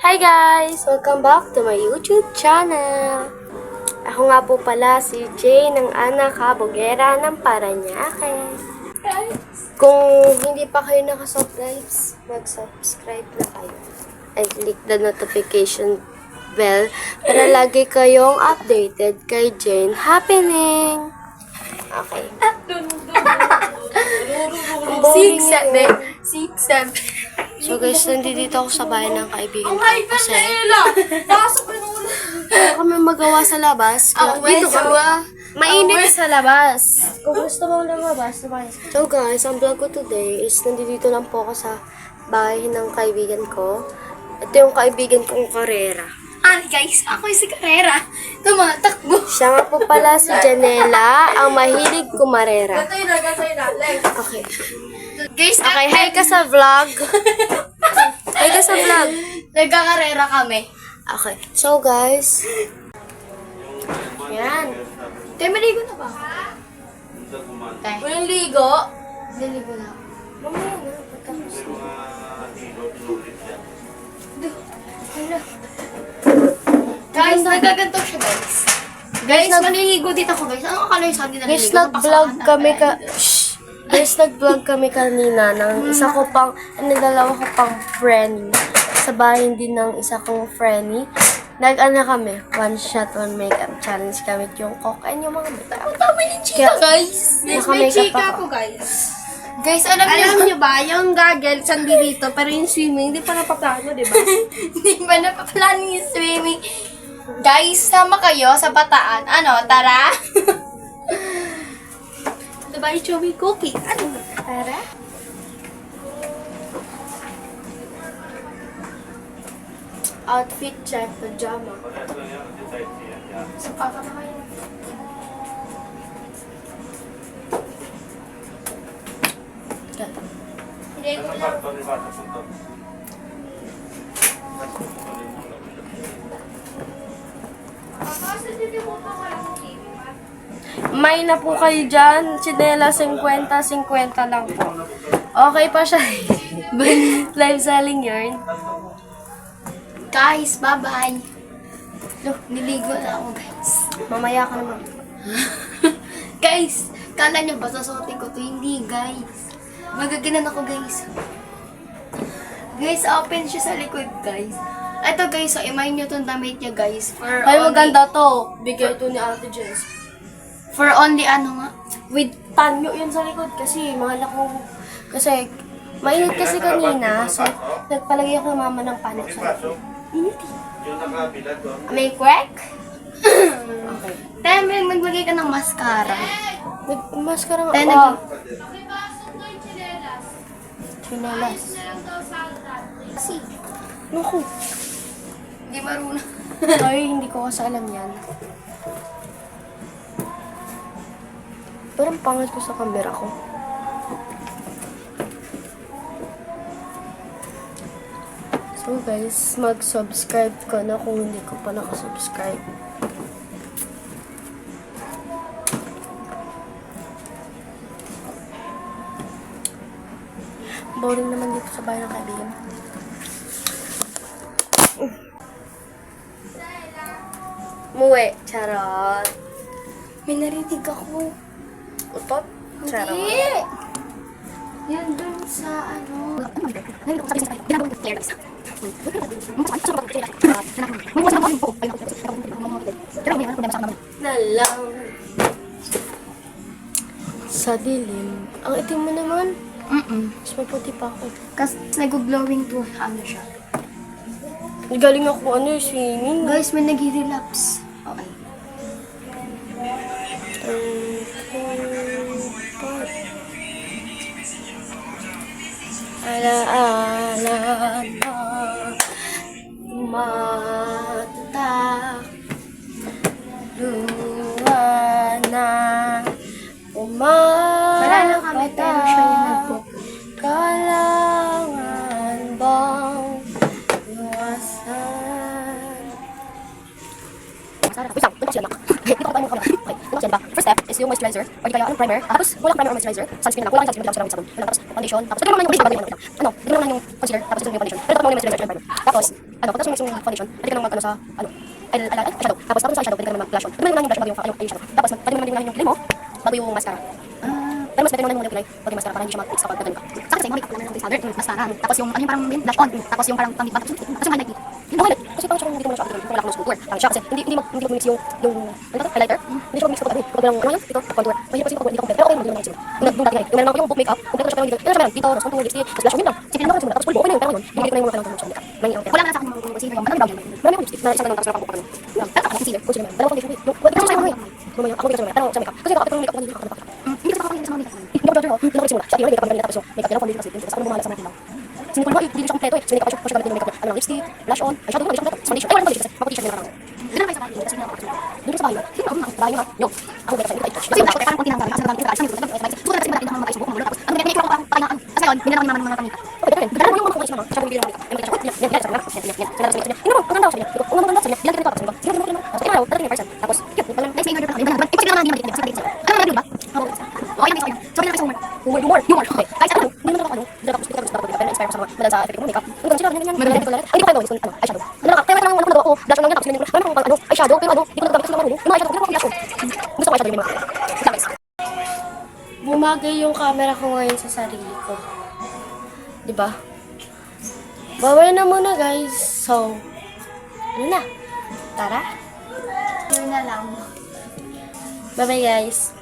Hi guys! Welcome back to my YouTube channel. Ako nga po pala si Jay ng anak kabugera ng Paranaque. Kung hindi pa kayo nakasubscribe, mag-subscribe na kayo. And click the notification bell para lagi kayong updated kay Jane Happening. Okay. 6, 7. So guys, nandito ako sa bahay ng kaibigan ko kasi wala kami magawa sa labas. Dito kami. Mainit sa labas. Kung gusto mong lumabas, lumabas. So guys, ang vlog ko today is nandito lang po ako sa bahay ng kaibigan ko. Ito yung kaibigan kong karera. Guys, ako yung si Carrera. Tumatakbo. Siya nga po pala si Janela, ang mahilig kumarera. Gatay na. Okay. Guys, Okay, hi ka sa vlog. Hi ka sa vlog. Nagkakarera kami. Okay. So guys, yan. Tayo, maligo na ba? Tayo. Walang ligo. Naligo na. Mamaya na, pagkatapos na. Guys, nagaganto siya, guys. Guys, maliligo dito ako, guys. Ano akala yung sabi na Guys, naliligo? nag-vlog kami Guys, nag-vlog kami kanina ng isa ko pang, dalawa ko pang friend. Sa bahay din ng isa kong friend. Nag-ano kami, one shot, one makeup challenge gamit yung coke and yung mga makeup. Tama ni chika, guys. Guys, may naka-makeup chika ako. ako, guys. Guys, alam niyo ba, yung gagel, sandi dito, pero yung swimming, hindi pa napaplano, di ba? Hindi pa napaplano yung swimming. Guys, sama kayo sa Bataan. Ano, tara? Diba yung chubby cookie? Ano, tara? Outfit check, pajama. Sa papa na kayo. Hindi ko lang. May na po kayo dyan. Chinela, 50-50 lang po. Okay pa siya. Live selling yarn. Guys, bye-bye. Look, niligo na ako, guys. Mamaya ka naman. Guys, kala nyo ba sasuotin ko to? Hindi, guys. Magaganan ako, guys. Guys, open siya sa likod, guys. Ito, guys, so imayin nyo itong damit niya, guys. Ay, maganda to. Bigay to ni Ate Jess. For only, ano nga? With panyo yun sa likod kasi mahal ako. Kasi, mainit kasi kanina. So, nagpalagay ako ng mama ng panyo sa likod. Init eh. May crack? Okay. Tayo, maglagay ka ng mascara. Nag-maskara nga. Tayo, Wow. Chinelas. Kasi, Naku. hindi marunong. Ay, hindi ko kasi alam yan. Parang pangit ko sa camera ko. So guys, mag-subscribe ka na kung hindi ko pa nakasubscribe. Boring naman dito sa bahay ng kaibigan. Muwi. Charot. May narinig ako. Utot. Charot. Hindi! Yan dun sa ano. Nalang. Sa dilim. Ang itim mo naman. Mas maputi pa ako. Kasi nag-glowing to ano siya. Galing ako swimming. Guys, may nag-relapse. Okay. Alaala na umatak luha na Wala lang kami, pero siya yung umatak kailangan bang iwasan. Diba? First step is yung moisturizer, or di kaya anong primer. Tapos, walang primer or moisturizer, sunscreen na lang. Walang sunscreen, bilang sabon. Tapos, foundation. Tapos, ito naman yung foundation, ano, ito naman yung concealer, tapos ito yung foundation. Pero tapos mo yung moisturizer and primer. Tapos, pagkatapos mo yung foundation, pwede ka naman mag, sa, eyeshadow. Tapos, sa eyeshadow, pwede ka naman mag-blush on. Pwede mo naman yung blush bago yung, eyeshadow. Tapos, pwede mo naman yung kilay mo, bago yung mascara. Pero mas pwede mo naman yung kilay, bago yung mascara, para hindi siya mag-fix kapag gano'n ka. Sa akin, makeup lang ng standard, mascara. Tapos yung, ano yung parang blush on, tapos yung parang pang-lip balm, tapos yung highlight. Yung highlight, kasi parang siya hindi mo na siya application, wala akong contour. Parang siya kasi, hindi mag-mix yung, ano to, highlighter, hindi siya mag-mix kapag ano yung, ito, contour. Mahirap kasi kapag hindi complete, pero okay, hindi naman kasi. Yung dati yung meron ako yung book makeup, kompleto siya pero hindi, yun siya dito, tapos contour, lipstick, tapos blush on, yun lang. Sige, lang ako tapos pulbo, okay na yun, pero ngayon, binigay ko na yung mga kailangan ko sa makeup. Wala na sa akin yung concealer, yung madami bagay. Marami akong lipstick na isang ganun, tapos nakapagbuka naman. Pero concealer, concealer, dalawang foundation, wait, ako hindi ka sa pero sa makeup. Kasi ako makeup, hindi ko hindi ko sa makeup. Hindi ko judge ako, hindi ko simula. Siya, makeup kami tapos yung makeup, dalawang foundation kasi, tapos ako nang sa makeup lang. Sinipon mo, hindi siya kompleto eh. So, hindi ka pa siya gamit yung makeup. Ano lang, lipstick, blush on, eyeshadow, hindi siya kompleto. Foundation, ay, walang foundation kasi, maputi siya yung nakakang. Hindi na kayo sa bahay, kasi hindi ako. Dito sa bahay, hindi ako na, bahay nyo ha. Yo, ako beto sa ito. Kasi yung parang konti lang kasi nagamit ko isang minuto, susunod kasi natin ang mga Facebook mo tapos ano may ko ako parang kasi ngayon, hindi na naman mga kamika. Okay, dito rin. Bigyan mo yung mga kukuha sa mga, siya bibili ng makeup. Yung makeup, yan, yan, sabi na, yan. Sinabi sa niya, hindi mo, maganda ako sa niya. Kung maganda sa niya, bilang ganito ako sa niya. Sige, sige, tapos kaya ako, talagang yung person. Tapos, yun, parang next day order pa kami. Ipag sila naman hindi makikita, kasi nakikita sa'yo. Ano naman ba? Okay, lang isa. Sorry na kasi humor. Okay. Guys, ano, hindi naman ako ano, hindi ako gusto ko pero na-inspire ko sa mga madal sa effect ng makeup. Ano ganun sila, ganyan. Hindi ko kayo gawin, ano, eyeshadow. Ano lang, kaya lang ako blush on lang yan, tapos ganyan ko. Ano ano, eyeshadow, pero ano, hindi ko nagagamit kasi naman yung eyeshadow, pero ako blush on. Gusto ko eyeshadow yung mga. Guys. Bumagay yung camera ko ngayon sa sarili ko. Diba? Bawal na muna guys. So, ano na? Tara? Yun na lang. Bye bye guys.